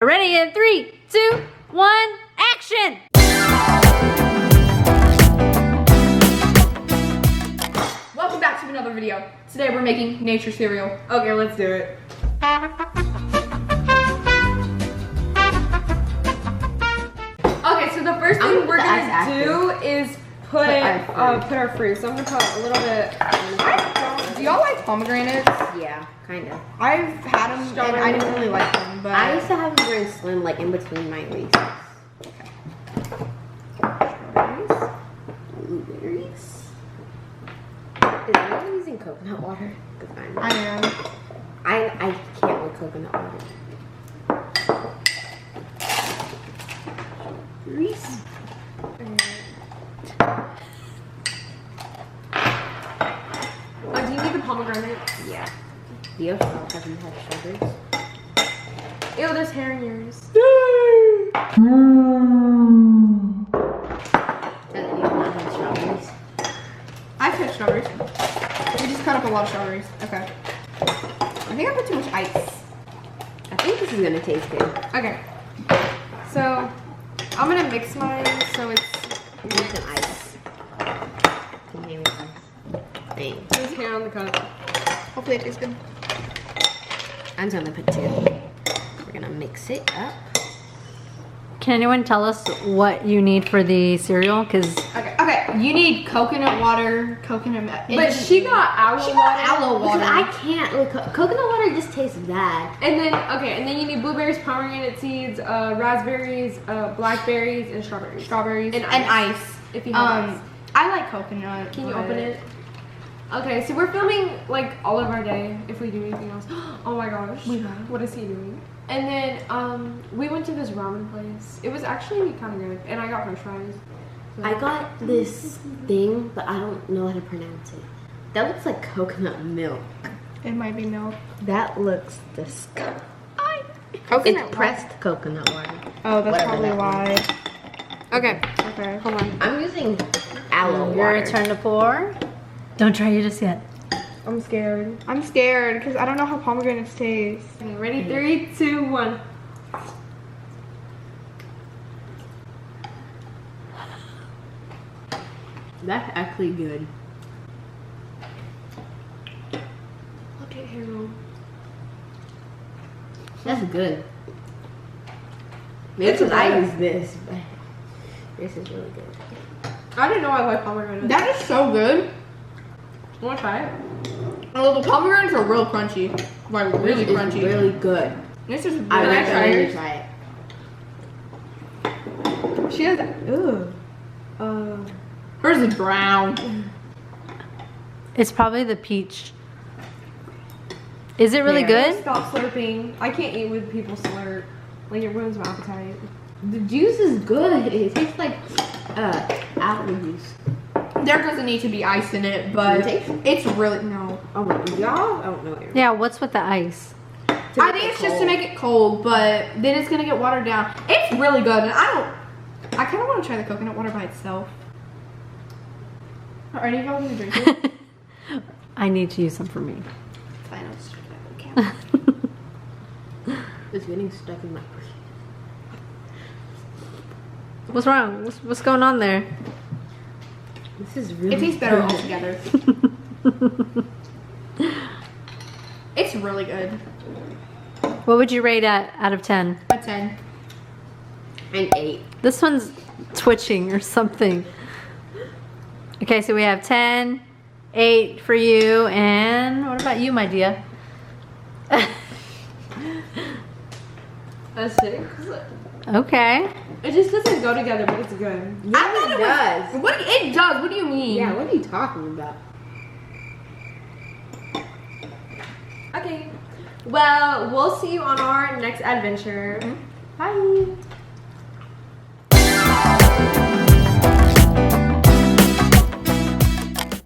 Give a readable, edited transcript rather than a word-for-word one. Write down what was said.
Ready in 3, 2, 1, action! Welcome back to another video. Today we're making nature cereal. Okay, let's do it. Okay, so the first thing we're gonna do is put our fruit. So I'm gonna put a little bit. Do y'all like pomegranates? Yeah, kind of. I've had them and I didn't really like them, but I used to have them very slim, like in between my leaves. Strawberries, blueberries. Is anyone using coconut water? I am. I can't with coconut water. Strawberries. Do you need the pomegranates? Yeah. Do you have strawberries? Ew, there's hair in yours. Doesn't even not have strawberries. I've had strawberries. We just cut up a lot of strawberries. Okay. I think I put too much ice. I think this is gonna taste good. Okay. So I'm gonna mix mine so it's Need some ice. Some hair with ice. Dang. there's hair on the cup. Hopefully it tastes good. I'm just gonna put 2. We're gonna mix it up. Can anyone tell us what you need for the cereal? Because Okay. You need coconut water, coconut milk. But she got aloe water. Because I can't. Like, coconut water just tastes bad. And then you need blueberries, pomegranate seeds, raspberries, blackberries, and strawberries. And ice. If you have ice. I like coconut. Can you open it? Okay, so we're filming like all of our day if we do anything else. Oh my gosh. What is he doing? And then we went to this ramen place. It was actually kind of good. And I got french fries. So. I got this thing, but I don't know how to pronounce it. That looks like coconut milk. It might be milk. That looks disgusting. Coconut It's pressed coconut water. Oh, that's Whatever probably that why. Okay. Hold on. I'm using aloe your water. turn to pour. Don't try it just yet. I'm scared. I'm scared because I don't know how pomegranates taste. Okay, ready? 3, 2, 1. That's actually good. Look at him. That's good. Maybe because I use this, but this is really good. I didn't know I like pomegranates. That is so good. You want to try it? Oh, the pomegranates are real crunchy. Like really This is crunchy. really good. This is I really recommend you yours? try it. She has hers is brown. It's probably the peach. Is it really good? Stop slurping. I can't eat with people slurp. Like it ruins my appetite. The juice is good. It tastes like apple juice. There doesn't need to be ice in it, but it's really no. Oh my god. I don't know what you're Yeah, what's with the ice? I think it's just to make it cold, but then it's gonna get watered down. It's really good, and I kind of want to try the coconut water by itself. Are any of y'all gonna drink it? I need to use some for me. Fine, I'll just drink that. Okay. It's getting stuck in my brain. What's wrong? What's going on there? This is really It tastes better good. altogether. It's really good. What would you rate out of 10? A 10. An 8. This one's twitching or something. Okay, so we have 10, 8 for you, and what about you, my dear? A 6. Okay. It just doesn't go together, but it's good. Yeah, I thought it does. It does. What do you mean? Yeah, what are you talking about? Okay. Well, we'll see you on our next adventure. Bye.